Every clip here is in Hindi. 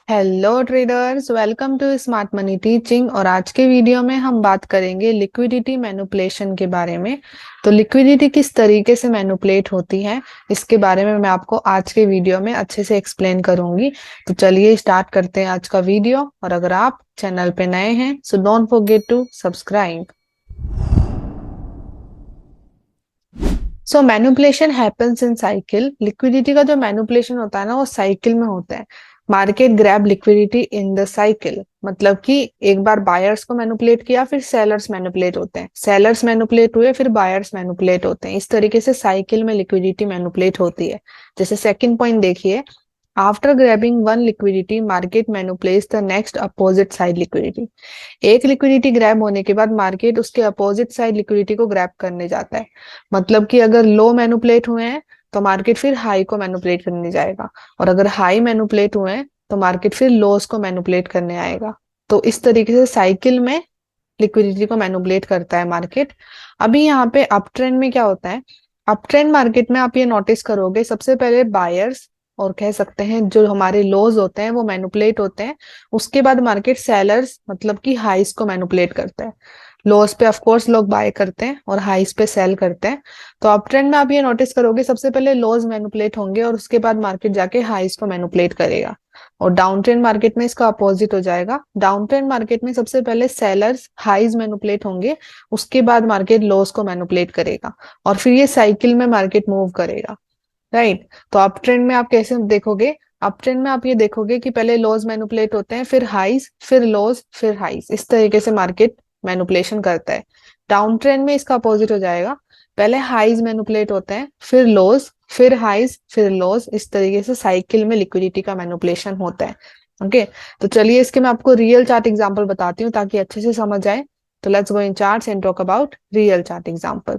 Hello traders, welcome to smart money teaching. और आज के वीडियो में हम बात करेंगे लिक्विडिटी मैनिपुलेशन के बारे में। तो लिक्विडिटी किस तरीके से मैनिपुलेट होती है, इसके बारे में मैं आपको आज के वीडियो में अच्छे से एक्सप्लेन करूंगी। तो चलिए स्टार्ट करते हैं आज का वीडियो। और अगर आप चैनल पे नए हैं so don't forget to subscribe. So manipulation happens in cycle. Liquidity का जो मैनिपुलेशन होता है ना, वो साइकिल में होता है। Market grab liquidity in the cycle, मतलब कि एक बार बायर्स को मैनिपुलेट किया, फिर सेलर्स मैनिपुलेट होते हैं, सेलर्स मैनिपुलेट हुए, फिर बायर्स मैनिपुलेट होते हैं। इस तरीके से साइकिल में लिक्विडिटी मैनिपुलेट होती है। जैसे सेकंड पॉइंट देखिए, after grabbing one liquidity market manipulates the next opposite side liquidity. एक लिक्विडिटी ग्रैब होने के बाद मार्केट उसके अपोजिट साइड लिक्विडिटी को ग्रैब करने जाता है। मतलब कि अगर लो मैनिपुलेट हुए हैं तो मार्केट फिर हाई को मैनिपुलेट करने जाएगा, और अगर हाई मैनिपुलेट हुए हैं तो मार्केट फिर लोस को मैनिपुलेट करने आएगा। तो इस तरीके से साइकिल में लिक्विडिटी को मैनिपुलेट करता है मार्केट। अभी यहाँ पे अप ट्रेंड में क्या होता है, अप ट्रेंड मार्केट में आप ये नोटिस करोगे, सबसे पहले बायर्स और कह सकते हैं जो हमारे लोज होते हैं वो मैनिपुलेट होते हैं। उसके बाद मार्केट सेलर्स मतलब कि हाइस को मैनिपुलेट करता है। लोस पे ऑफ कोर्स लोग बाय करते हैं और हाइस पे सेल करते हैं। तो अप ट्रेंड में आप ये नोटिस करोगे, सबसे पहले लोज मैनिपुलेट होंगे और उसके बाद मार्केट जाके हाइस को मैनिपुलेट करेगा। और डाउन ट्रेंड मार्केट में इसका अपोजिट हो जाएगा। डाउन ट्रेंड मार्केट में सबसे पहले सेलर्स हाइज मैनिपुलेट होंगे, उसके बाद मार्केट लोस को मैनिपुलेट करेगा, और फिर ये साइकिल में मार्केट मूव करेगा। राइट। तो अप ट्रेंड में आप कैसे देखोगे, अप ट्रेंड में आप ये देखोगे कि पहले लोज मैनिपुलेट होते हैं, फिर हाइज, फिर लोज, फिर हाइज। इस तरीके से मार्केट मैनिपुलेशन करता है। डाउन ट्रेंड में इसका अपोजिट हो जाएगा, पहले हाइज मैनिपुलेट होते हैं, फिर लोज, फिर हाइज, फिर लोज। इस तरीके से साइकिल में लिक्विडिटी का मैनिपुलेशन होता है। ओके। तो चलिए इसके मैं आपको रियल चार्ट एग्जांपल बताती हूँ ताकि अच्छे से समझ आए। तो let's go in charts and talk about real chart example.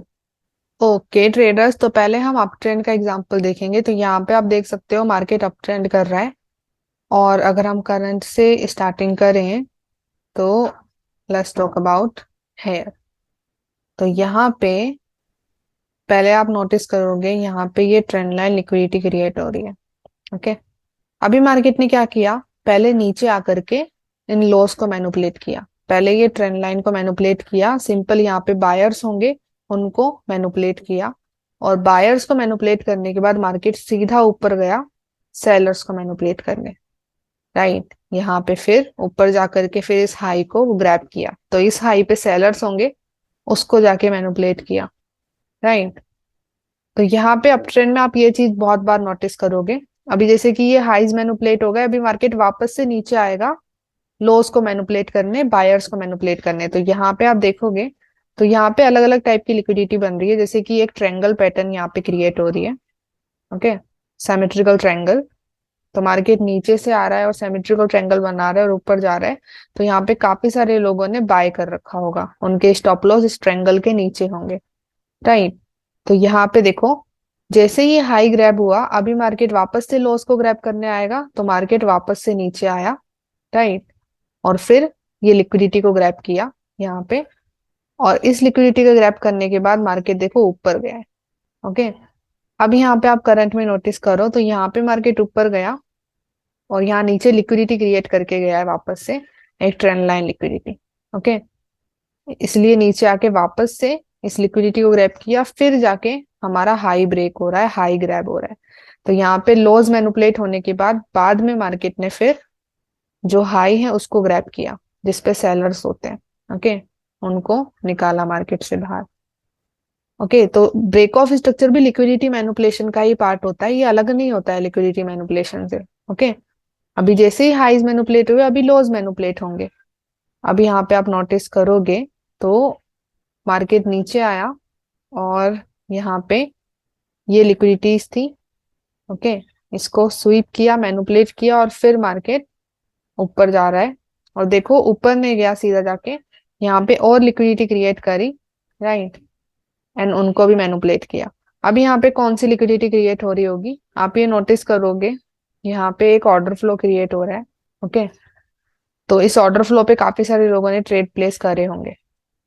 Okay traders, तो पहले हम अप ट्रेंड का एग्जांपल देखेंगे। तो यहाँ पे आप देख सकते हो मार्केट अप ट्रेंड कर रहा है। और अगर हम करंट से स्टार्टिंग करें तो लेट्स टॉक अबाउट हेयर। तो यहाँ पे पहले आप नोटिस करोगे, यहाँ पे ये ट्रेंड लाइन लिक्विडिटी क्रिएट हो रही है। ओके। अभी मार्केट ने क्या किया, पहले नीचे आकर के इन लॉस को मैनिपुलेट किया। पहले ये ट्रेंड लाइन को मैनिपुलेट किया, सिंपल यहाँ पे बायर्स होंगे उनको मैनिपुलेट किया, और बायर्स को मैनिपुलेट करने के बाद मार्केट सीधा ऊपर गया सेलर्स को मैनिपुलेट करने। राइट। यहाँ पे फिर ऊपर जाकर के फिर इस हाई को ग्रैब किया, तो इस हाई पे सेलर्स होंगे, उसको जाके मैनिपुलेट किया। राइट। तो यहाँ पे अप ट्रेंड में आप ये चीज बहुत बार नोटिस करोगे। अभी जैसे कि ये हाइज मैनिपुलेट हो गए, अभी मार्केट वापस से नीचे आएगा लोस को मैनिपुलेट करने, बायर्स को मैनिपुलेट करने। तो यहाँ पे आप देखोगे तो यहाँ पे अलग अलग टाइप की लिक्विडिटी बन रही है, जैसे कि एक ट्रायंगल पैटर्न यहाँ पे क्रिएट हो रही है। ओके। Symmetrical triangle. तो मार्केट नीचे से आ रहा है और सिमेट्रिकल ट्रायंगल बना रहा है और ऊपर जा रहा है। तो यहाँ पे काफी सारे लोगों ने बाय कर रखा होगा, उनके स्टॉप लॉस इस ट्रायंगल के नीचे होंगे। राइट। तो यहाँ पे देखो, जैसे ही हाई ग्रैब हुआ अभी मार्केट वापस से लॉस को ग्रैब करने आएगा, तो मार्केट वापस से नीचे आया। राइट। और फिर ये लिक्विडिटी को ग्रैब किया यहाँ पे, और इस लिक्विडिटी को ग्रैब करने के बाद मार्केट देखो ऊपर गया है। ओके। अब यहाँ पे आप करंट में नोटिस करो तो यहाँ पे मार्केट ऊपर गया और यहाँ नीचे लिक्विडिटी क्रिएट करके गया है वापस से, एक ट्रेंड लाइन लिक्विडिटी। ओके। इसलिए नीचे आके वापस से इस लिक्विडिटी को ग्रैब किया, फिर जाके हमारा हाई ब्रेक हो रहा है, हाई ग्रैब हो रहा है। तो यहाँ पे लॉस मैनिपुलेट होने के बाद में मार्केट ने फिर जो हाई है उसको ग्रैब किया, जिसपे सेलर्स होते हैं। ओके। उनको निकाला मार्केट से बाहर। ओके। तो ब्रेक ऑफ स्ट्रक्चर भी लिक्विडिटी मैनिपुलेशन का ही पार्ट होता है, ये अलग नहीं होता है लिक्विडिटी मैनिपुलेशन से। ओके। अभी जैसे ही हाइज मैनिपुलेट हुए अभी लोज मैनिपुलेट होंगे। अभी यहाँ पे आप नोटिस करोगे तो मार्केट नीचे आया और यहाँ पे ये लिक्विडिटीज थी। ओके। इसको स्वीप किया, मैनिपुलेट किया, और फिर मार्केट ऊपर जा रहा है। और देखो ऊपर नहीं गया, सीधा जाके यहाँ पे और लिक्विडिटी क्रिएट करी। राइट। एंड उनको भी मैनिपुलेट किया। अब यहाँ पे कौन सी लिक्विडिटी क्रिएट हो रही होगी, आप ये नोटिस करोगे, यहाँ पे एक ऑर्डर फ्लो क्रिएट हो रहा है। ओके। तो इस ऑर्डर फ्लो पे काफी सारे लोगों ने ट्रेड प्लेस करे होंगे।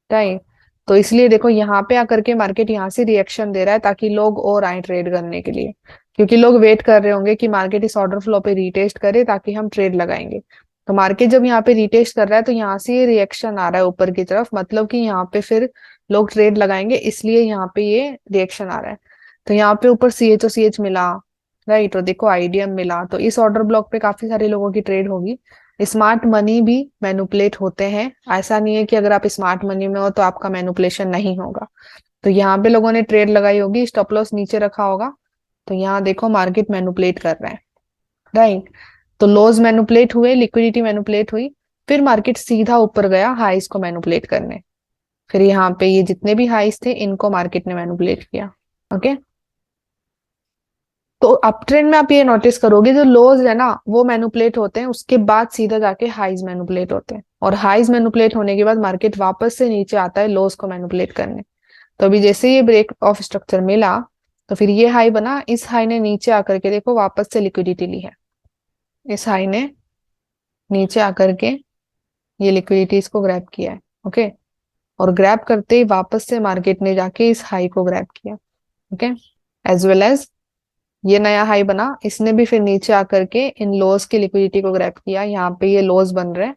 राइट। तो इसलिए देखो यहाँ पे आकर के मार्केट यहाँ से रिएक्शन दे रहा है ताकि लोग और आए ट्रेड करने के लिए। क्योंकि लोग वेट कर रहे होंगे कि मार्केट इस ऑर्डर फ्लो पे रीटेस्ट करे ताकि हम ट्रेड लगाएंगे। तो मार्केट जब यहाँ पे रीटेस्ट कर रहा है तो यहाँ से ये रिएक्शन आ रहा है ऊपर की तरफ, मतलब कि यहाँ पे फिर लोग ट्रेड लगाएंगे, इसलिए यहाँ पे ये रिएक्शन आ रहा है। तो यहाँ पे ऊपर CHOCH मिला, राइट, और देखो आईडीएम मिला, तो इस ऑर्डर ब्लॉक पे काफी सारे लोगों की ट्रेड होगी। स्मार्ट मनी भी मैनुपुलेट होते हैं, ऐसा नहीं है कि अगर आप स्मार्ट मनी में हो तो आपका मैनुपुलेशन नहीं होगा। तो यहाँ पे लोगों ने ट्रेड लगाई होगी, स्टॉप लॉस नीचे रखा होगा, तो यहाँ देखो मार्केट मैनुपुलेट कर रहा है, राइट। तो लोज मैनुपुलेट हुए, लिक्विडिटी मैनुपुलेट हुई, फिर मार्केट सीधा ऊपर गया हाईज को मैनुपुलेट करने। फिर यहाँ पे ये जितने भी हाईज थे इनको मार्केट ने मैनुपुलेट किया। ओके, तो अप ट्रेंड में आप ये नोटिस करोगे जो लोज है ना वो मैनुपुलेट होते हैं, उसके बाद सीधा जाके हाईज मैनुपुलेट होते हैं, और हाईज मैनुपुलेट होने के बाद मार्केट वापस से नीचे आता है लोज को मैनुपुलेट करने। तो अभी जैसे ये ब्रेक ऑफ स्ट्रक्चर मिला तो फिर ये हाई बना, इस हाई ने नीचे आकर के देखो वापस से लिक्विडिटी ली है, इस हाई ने नीचे आकर के ये लिक्विडिटी इसको ग्रैब किया है। ओके, और ग्रैब करते ही वापस से मार्केट ने जाके इस हाई को ग्रैब किया। ओके, एज वेल एज ये नया हाई बना, इसने भी फिर नीचे आकर के इन लोज की लिक्विडिटी को ग्रैब किया, यहाँ पे ये लोज बन रहे हैं,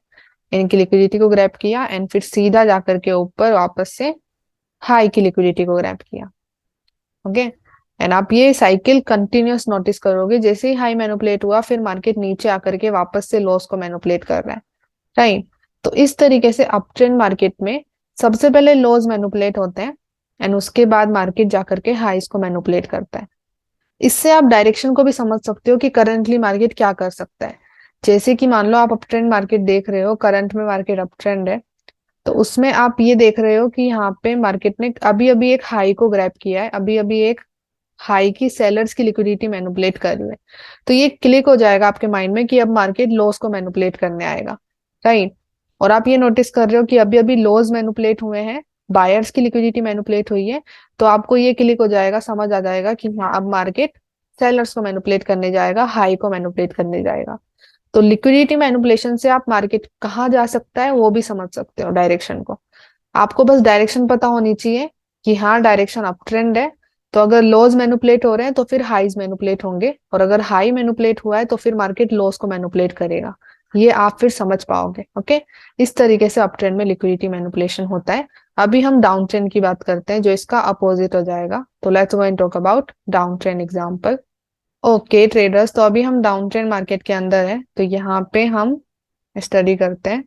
इनकी लिक्विडिटी को ग्रैब किया एंड फिर सीधा जाकर के ऊपर वापस से हाई की लिक्विडिटी को ग्रैब किया। ओके, एंड आप ये साइकिल कंटिन्यूअस नोटिस करोगे, जैसे ही हाई मैनिपुलेट हुआ फिर मार्केट नीचे आकर के वापस से लॉस को मैनिपुलेट कर रहा है, राइट। तो इस तरीके से अप ट्रेंड मार्केट में सबसे पहले लॉस मैनिपुलेट होते हैं एंड उसके बाद मार्केट जाकर के हाईज को मैनिपुलेट करता है। इससे आप डायरेक्शन को भी समझ सकते हो कि करंटली मार्केट क्या कर सकता है। जैसे कि मान लो आप अप ट्रेंड मार्केट देख रहे हो, करंट में मार्केट अप ट्रेंड है, तो उसमें आप ये देख रहे हो कि यहाँ पे मार्केट ने अभी अभी एक हाई को ग्रैब किया है, अभी अभी एक हाई की सेलर्स की लिक्विडिटी मैनिपुलेट कर रहे हैं। तो ये क्लिक हो जाएगा आपके माइंड में कि अब मार्केट लॉस को मैनिपुलेट करने आएगा, राइट। और आप ये नोटिस कर रहे हो कि अभी अभी लॉस मैनिपुलेट हुए हैं, बायर्स की लिक्विडिटी मैनिपुलेट हुई है, तो आपको ये क्लिक हो जाएगा, समझ आ जाएगा कि हाँ अब मार्केट सेलर्स को मैनिपुलेट करने जाएगा, हाई को मैनिपुलेट करने जाएगा। तो लिक्विडिटी मैनिपुलेशन से आप मार्केट कहाँ जा सकता है वो भी समझ सकते हो, डायरेक्शन को। आपको बस डायरेक्शन पता होनी चाहिए कि हाँ डायरेक्शन अप ट्रेंड है, तो अगर लोज मैनिपुलेट हो रहे हैं तो फिर हाईज मैनिपुलेट होंगे, और अगर हाई मैनिपुलेट हुआ है तो फिर मार्केट लोज को मैनिपुलेट करेगा। ये आप फिर समझ पाओगे। ओके, इस तरीके से अप ट्रेंड में लिक्विडिटी मैनिपुलेशन होता है। अभी हम डाउन ट्रेंड की बात करते हैं जो इसका अपोजिट हो जाएगा। तो let's go and talk about down trend example. Okay traders, तो अभी हम डाउन ट्रेंड मार्केट के अंदर है, तो यहाँ पे हम स्टडी करते हैं।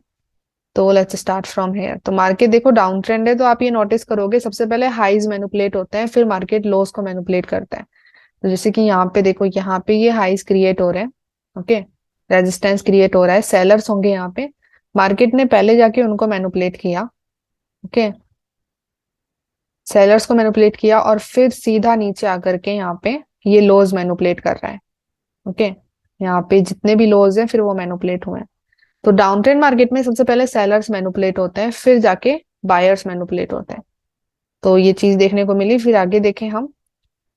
तो लेट्स स्टार्ट फ्रॉम हेयर। तो मार्केट देखो डाउन ट्रेंड है, तो आप ये नोटिस करोगे सबसे पहले हाईज मैनिपुलेट होते हैं, फिर मार्केट लोस को मैनिपुलेट करता है। तो जैसे कि यहाँ पे देखो, यहाँ पे ये हाईज क्रिएट हो रहे हैं, ओके, रेजिस्टेंस क्रिएट हो रहा है, सेलर्स होंगे यहाँ पे, मार्केट ने पहले जाके उनको मैनिपुलेट किया, ओके, सेलर्स को मैनिपुलेट किया और फिर सीधा नीचे आकर के यहाँ पे ये लोज मैनिपुलेट कर रहा है। ओके, यहाँ पे जितने भी लोज हैं फिर वो मैनिपुलेट हुए हैं। तो डाउन ट्रेंड मार्केट में सबसे पहले सेलर्स मैनिपुलेट होते हैं, फिर जाके बायर्स मैनिपुलेट होते हैं। तो ये चीज देखने को मिली। फिर आगे देखें हम,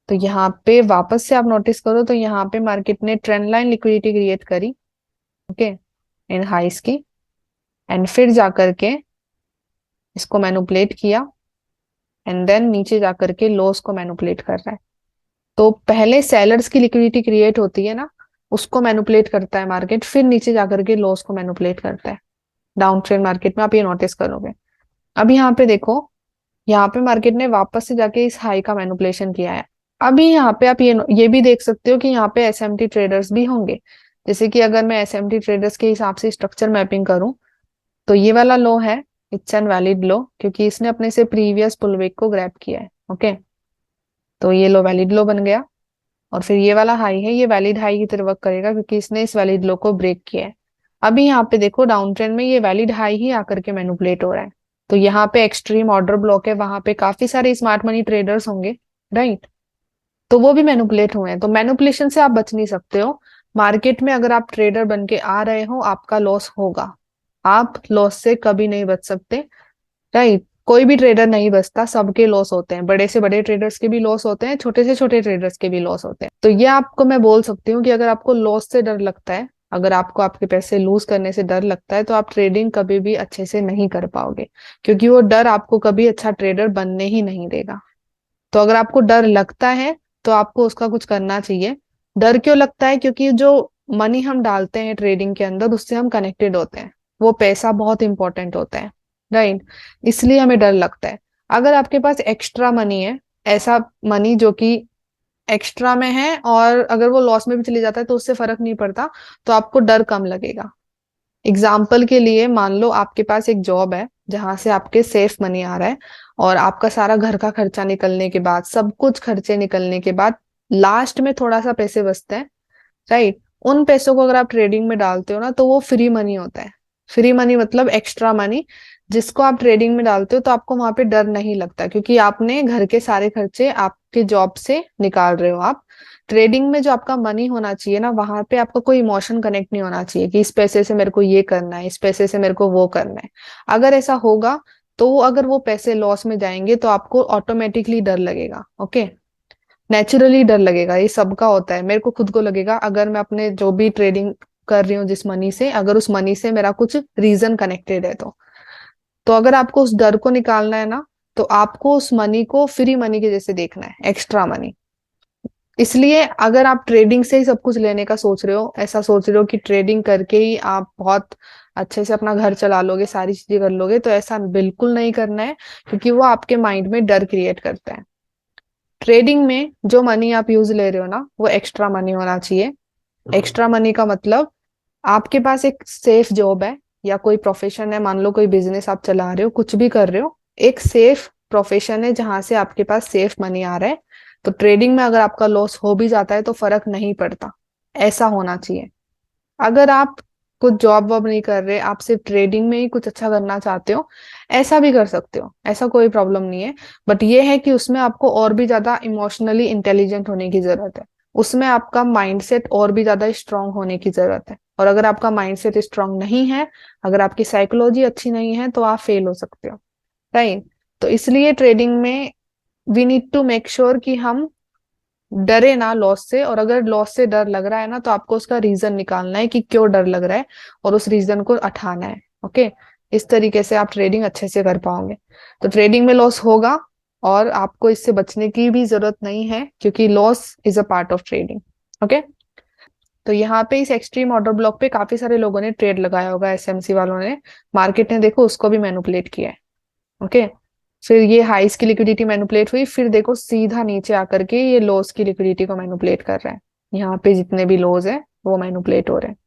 तो यहाँ पे वापस से आप नोटिस करो तो यहाँ पे मार्केट ने ट्रेंड लाइन लिक्विडिटी क्रिएट करी, ओके, इन हाइस की, एंड फिर जाकर के इसको मैनिपुलेट किया एंड देन नीचे जाकर के लॉस को मैनिपुलेट कर रहा है। तो पहले सेलर्स की लिक्विडिटी क्रिएट होती है ना, उसको मैनिपुलेट करता है मार्केट, फिर नीचे जाकर के लॉस को मैनिपुलेट करता है। डाउन ट्रेंड मार्केट में आप ये नोटिस करोगे। अब यहाँ पे देखो, यहाँ पे मार्केट ने वापस से जाके इस हाई का मैनिपुलेशन किया है। अभी यहाँ पे आप ये भी देख सकते हो कि यहाँ पे एसएमटी ट्रेडर्स भी होंगे। जैसे कि अगर मैं एसएमटी ट्रेडर्स के हिसाब से स्ट्रक्चर मैपिंग करूं, तो ये वाला लो है, इट्स एन वैलिड लो, क्योंकि इसने अपने से प्रीवियस पुलवेक को ग्रैब किया है। ओके, तो ये लो वैलिड लो बन गया। और फिर ये वाला हाई है, ये वैलिड हाई की तरह वर्क करेगा क्योंकि इसने इस वैलिड लो को ब्रेक किया है। अभी यहाँ पे देखो डाउन ट्रेंड में ये वैलिड हाई ही आकर के मैनिपुलेट हो रहा है। तो यहाँ पे एक्सट्रीम ऑर्डर ब्लॉक है, वहां पे काफी सारे स्मार्ट मनी ट्रेडर्स होंगे, राइट। तो वो भी मैनिपुलेट हुए हैं। तो मैनिपुलेशन से आप बच नहीं सकते हो। मार्केट में अगर आप ट्रेडर बन के आ रहे हो आपका लॉस होगा, आप लॉस से कभी नहीं बच सकते, राइट। कोई भी ट्रेडर नहीं बचता, सबके लॉस होते हैं, बड़े से बड़े ट्रेडर्स के भी लॉस होते हैं, छोटे से छोटे ट्रेडर्स के भी लॉस होते हैं। तो ये आपको मैं बोल सकती हूँ कि अगर आपको लॉस से डर लगता है, अगर आपको आपके पैसे लूज करने से डर लगता है, तो आप ट्रेडिंग कभी भी अच्छे से नहीं कर पाओगे, क्योंकि वो डर आपको कभी अच्छा ट्रेडर बनने ही नहीं देगा। तो अगर आपको डर लगता है तो आपको उसका कुछ करना चाहिए। डर क्यों लगता है? क्योंकि जो मनी हम डालते हैं ट्रेडिंग के अंदर उससे हम कनेक्टेड होते हैं, वो पैसा बहुत इंपॉर्टेंट होता है, राइट? इसलिए हमें डर लगता है। अगर आपके पास एक्स्ट्रा मनी है, ऐसा मनी जो कि एक्स्ट्रा में है और अगर वो लॉस में भी चली जाता है तो उससे फर्क नहीं पड़ता, तो आपको डर कम लगेगा। एग्जाम्पल के लिए मान लो आपके पास एक जॉब है जहां से आपके सेफ मनी आ रहा है, और आपका सारा घर का खर्चा निकलने के बाद, सब कुछ खर्चे निकलने के बाद लास्ट में थोड़ा सा पैसे बचते हैं, राइट? उन पैसों को अगर आप ट्रेडिंग में डालते हो ना, तो वो फ्री मनी होता है। फ्री मनी मतलब एक्स्ट्रा मनी, जिसको आप ट्रेडिंग में डालते हो तो आपको वहां पे डर नहीं लगता, क्योंकि आपने घर के सारे खर्चे आपके जॉब से निकाल रहे हो आप। ट्रेडिंग में जो आपका मनी होना चाहिए ना, वहां पे आपका कोई इमोशन कनेक्ट नहीं होना चाहिए कि इस पैसे से मेरे को ये करना है, इस पैसे से मेरे को वो करना है। अगर ऐसा होगा तो अगर वो पैसे लॉस में जाएंगे तो आपको ऑटोमेटिकली डर लगेगा, ओके? नेचुरली डर लगेगा, ये सबका होता है। मेरे को खुद को लगेगा अगर मैं अपने जो भी ट्रेडिंग कर रही हूँ जिस मनी से, अगर उस मनी से मेरा कुछ रीजन कनेक्टेड है तो अगर आपको उस डर को निकालना है ना, तो आपको उस मनी को फ्री मनी के जैसे देखना है, एक्स्ट्रा मनी। इसलिए अगर आप ट्रेडिंग से ही सब कुछ लेने का सोच रहे हो, ऐसा सोच रहे हो कि ट्रेडिंग करके ही आप बहुत अच्छे से अपना घर चला लोगे, सारी चीजें कर लोगे, तो ऐसा बिल्कुल नहीं करना है, क्योंकि वो आपके माइंड में डर क्रिएट करता है। ट्रेडिंग में जो मनी आप यूज ले रहे हो ना, वो एक्स्ट्रा मनी होना चाहिए। एक्स्ट्रा मनी का मतलब आपके पास एक सेफ जॉब है या कोई प्रोफेशन है, मान लो कोई बिजनेस आप चला रहे हो, कुछ भी कर रहे हो, एक सेफ प्रोफेशन है जहां से आपके पास सेफ मनी आ रहा है। तो ट्रेडिंग में अगर आपका लॉस हो भी जाता है तो फर्क नहीं पड़ता, ऐसा होना चाहिए। अगर आप कुछ जॉब वॉब नहीं कर रहे, आप सिर्फ ट्रेडिंग में ही कुछ अच्छा करना चाहते हो, ऐसा भी कर सकते हो, ऐसा कोई प्रॉब्लम नहीं है। बट ये है कि उसमें आपको और भी ज्यादा इमोशनली इंटेलिजेंट होने की जरूरत है, उसमें आपका माइंडसेट और भी ज्यादा स्ट्रांग होने की जरूरत है। और अगर आपका माइंडसेट स्ट्रांग नहीं है, अगर आपकी साइकोलॉजी अच्छी नहीं है, तो आप फेल हो सकते हो, राइट? तो इसलिए ट्रेडिंग में we need to make sure कि हम डरे ना लॉस से। और अगर लॉस से डर लग रहा है ना, तो आपको उसका रीजन निकालना है कि क्यों डर लग रहा है, और उस रीजन को हटाना है, ओके? इस तरीके से आप ट्रेडिंग अच्छे से कर पाओगे। तो ट्रेडिंग में लॉस होगा और आपको इससे बचने की भी जरूरत नहीं है, क्योंकि loss is a part of trading, okay? तो यहाँ पे इस एक्सट्रीम ऑर्डर ब्लॉक पे काफी सारे लोगों ने ट्रेड लगाया होगा, एसएमसी वालों ने, मार्केट ने देखो उसको भी मैनिपुलेट किया है, ओके? फिर ये हाइस की लिक्विडिटी मैनिपुलेट हुई, फिर देखो सीधा नीचे आकर के ये लोस की लिक्विडिटी को मैनिपुलेट कर रहा है। यहाँ पे जितने भी लोज है वो मैनिपुलेट हो रहे हैं,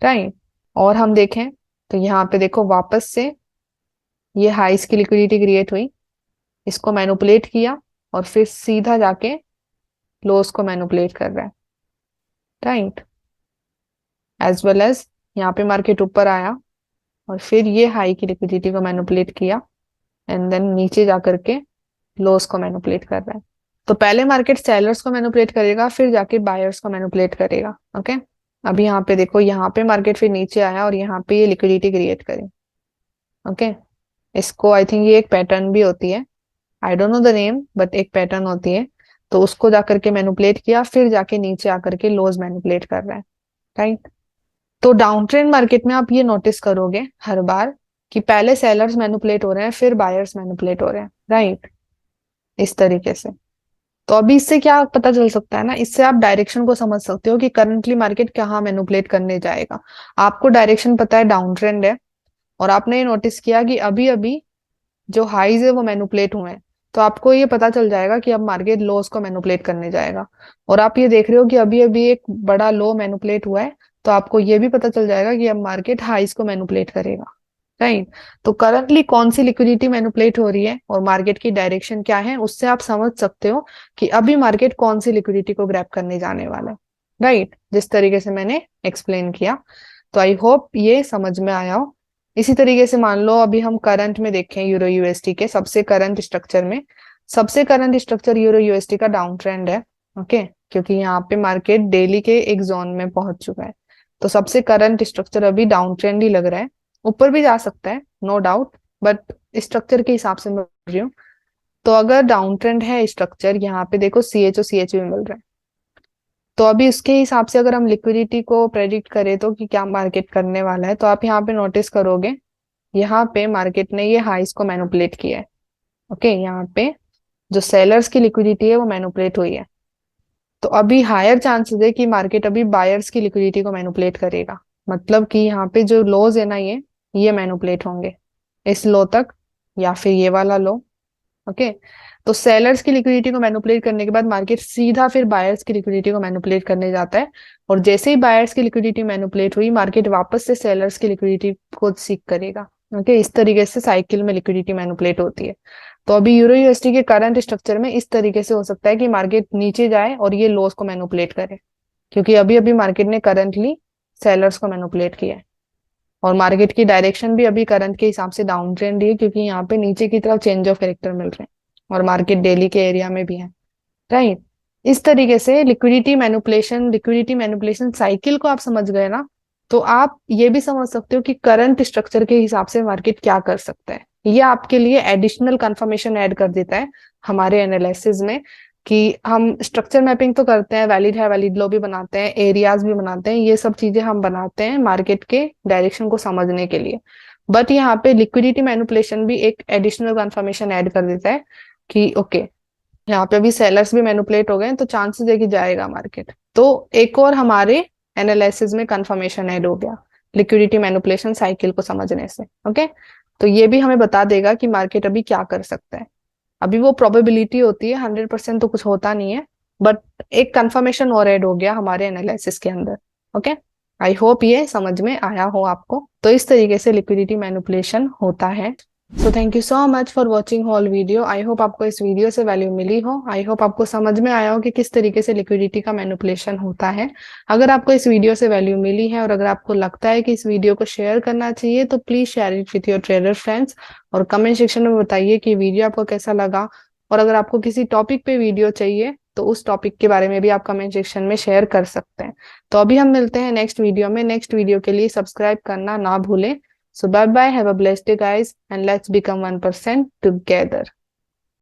राइट? और हम देखें तो यहाँ पे देखो वापस से ये हाइस की लिक्विडिटी क्रिएट हुई, इसको मैनिपुलेट किया, और फिर सीधा जाके लोस को मैनिपुलेट कर रहा है, राइट? एज वेल एज यहाँ पे मार्केट ऊपर आया और फिर ये हाई की लिक्विडिटी को मैनिपुलेट किया, एंड देन नीचे जाकर के लोस को मैनिपुलेट कर रहा है। तो पहले मार्केट सेलर्स को मैनिपुलेट करेगा, फिर जाके बायर्स को मैनिपुलेट करेगा, ओके? अभी यहाँ पे देखो, यहाँ पे मार्केट फिर नीचे आया और यहाँ पे ये लिक्विडिटी क्रिएट करी, ओके? इसको आई थिंक ये एक पैटर्न भी होती है, I don't know the name, but एक पैटर्न होती है। तो उसको जाकर के मैनिपुलेट किया, फिर जाके नीचे आकर के लोज मैनिपुलेट कर रहा है, राइट? तो डाउन ट्रेंड मार्केट में आप ये नोटिस करोगे हर बार कि पहले सेलर्स मैनिपुलेट हो रहे हैं, फिर बायर्स मैनिपुलेट हो रहे हैं, राइट? इस तरीके से। तो अभी इससे क्या पता चल सकता है ना, इससे आप डायरेक्शन को समझ सकते हो कि करंटली मार्केट कहाँ मैनिपुलेट करने जाएगा। आपको डायरेक्शन पता है डाउन ट्रेंड है, और आपने ये नोटिस किया कि अभी अभी जो हाईज है वो मैनिपुलेट हुए हैं, तो आपको ये पता चल जाएगा कि अब मार्केट लोस को मैनिपुलेट करने जाएगा। और आप ये देख रहे हो कि अभी अभी एक बड़ा लो मैनिपुलेट हुआ है, तो आपको ये भी पता चल जाएगा कि अब मार्केट हाईज को मैनिपुलेट करेगा, राइट? तो करंटली कौन सी लिक्विडिटी मैनिपुलेट हो रही है और मार्केट की डायरेक्शन क्या है, उससे आप समझ सकते हो कि अभी मार्केट कौन सी लिक्विडिटी को ग्रैब करने जाने वाला है, राइट? जिस तरीके से मैंने एक्सप्लेन किया, तो आई होप ये समझ में आया हो। इसी तरीके से मान लो अभी हम करंट में देखें यूरो यूएसटी के सबसे करंट स्ट्रक्चर में, सबसे करंट स्ट्रक्चर यूरो यूएसटी का डाउन ट्रेंड है, ओके? क्योंकि यहाँ पे मार्केट डेली के एक जोन में पहुंच चुका है, तो सबसे करंट स्ट्रक्चर अभी डाउन ट्रेंड ही लग रहा है। ऊपर भी जा सकता है, नो डाउट, बट स्ट्रक्चर के हिसाब से मैं बोल रही हूँ। तो अगर डाउन ट्रेंड है स्ट्रक्चर, यहाँ पे देखो CHO भी मिल रहा है, तो अभी उसके हिसाब से अगर हम लिक्विडिटी को प्रेडिक्ट करें तो कि क्या मार्केट करने वाला है, तो आप यहाँ पे नोटिस करोगे यहाँ पे मार्केट ने ये हाइस को मैनिपुलेट किया है, ओके? यहाँ पे जो सेलर्स की लिक्विडिटी है वो मैनिपुलेट हुई है, तो अभी हायर चांसेस है कि मार्केट अभी बायर्स की लिक्विडिटी को मैनिपुलेट करेगा। मतलब कि यहाँ पे जो लोज है ना, ये मैनिपुलेट होंगे इस लो तक या फिर ये वाला लो। ओके, तो सेलर्स की लिक्विडिटी को मैनिपुलेट करने के बाद मार्केट सीधा फिर बायर्स की लिक्विडिटी को मैनिपुलेट करने जाता है। और जैसे ही बायर्स की लिक्विडिटी मैनिपुलेट हुई, मार्केट वापस से सेलर्स की लिक्विडिटी को सीक करेगा। ओके, इस तरीके से साइकिल में लिक्विडिटी मैनिपुलेट होती है। तो अभी यूरो यूएसडी के करंट स्ट्रक्चर में इस तरीके से हो सकता है कि मार्केट नीचे जाए और ये लॉस को मैनिपुलेट करे, क्योंकि अभी अभी मार्केट ने करंटली सेलर्स को मैनिपुलेट किया है। और मार्केट की डायरेक्शन भी अभी करंट के हिसाब से डाउन ट्रेंड है, क्योंकि यहाँ पे नीचे की तरफ चेंज ऑफ कैरेक्टर मिल रहे हैं और मार्केट डेली के एरिया में भी है। राइट, इस तरीके से लिक्विडिटी मैनिपुलेशन साइकिल को आप समझ गए ना, तो आप ये भी समझ सकते हो कि करंट स्ट्रक्चर के हिसाब से मार्केट क्या कर सकता है। ये आपके लिए एडिशनल कंफर्मेशन ऐड कर देता है हमारे एनालिसिस में, कि हम स्ट्रक्चर मैपिंग तो करते हैं, वैलिड है वैलिड लो भी बनाते हैं, एरियाज भी बनाते हैं, ये सब चीजें हम बनाते हैं मार्केट के डायरेक्शन को समझने के लिए। बट यहाँ पे लिक्विडिटी मैनिपुलेशन भी एक एडिशनल कंफर्मेशन ऐड कर देता है कि ओके, यहाँ पे अभी सेलर्स भी मैनिपुलेट हो गए तो चांसेस है कि जाएगा मार्केट। तो एक और हमारे एनालिसिस में कंफर्मेशन ऐड हो गया लिक्विडिटी मैनिपुलेशन साइकिल को समझने से। ओके, तो ये भी हमें बता देगा कि मार्केट अभी क्या कर सकता है। अभी वो प्रोबेबिलिटी होती है, 100% तो कुछ होता नहीं है, बट एक कंफर्मेशन और ऐड हो गया हमारे एनालिसिस के अंदर। ओके, आई होप ये समझ में आया हो आपको। तो इस तरीके से लिक्विडिटी मैनिपुलेशन होता है। So thank you so much for watching whole video. I hope आपको इस वीडियो से वैल्यू मिली हो। आई होप आपको समझ में आया हो कि किस तरीके से लिक्विडिटी का मैनिपुलेशन होता है। अगर आपको इस वीडियो से वैल्यू मिली है और अगर आपको लगता है कि इस वीडियो को शेयर करना चाहिए, तो please share it with your trader friends और कमेंट सेक्शन में बताइए कि वीडियो आपको कैसा लगा। और अगर आपको किसी टॉपिक पे वीडियो चाहिए तो उस टॉपिक के बारे में भी आप कमेंट सेक्शन में शेयर कर सकते हैं। तो अभी हम मिलते हैं नेक्स्ट वीडियो में। नेक्स्ट वीडियो के लिए सब्सक्राइब करना ना भूलें। So bye bye, have a blessed day guys, and let's become 1% together.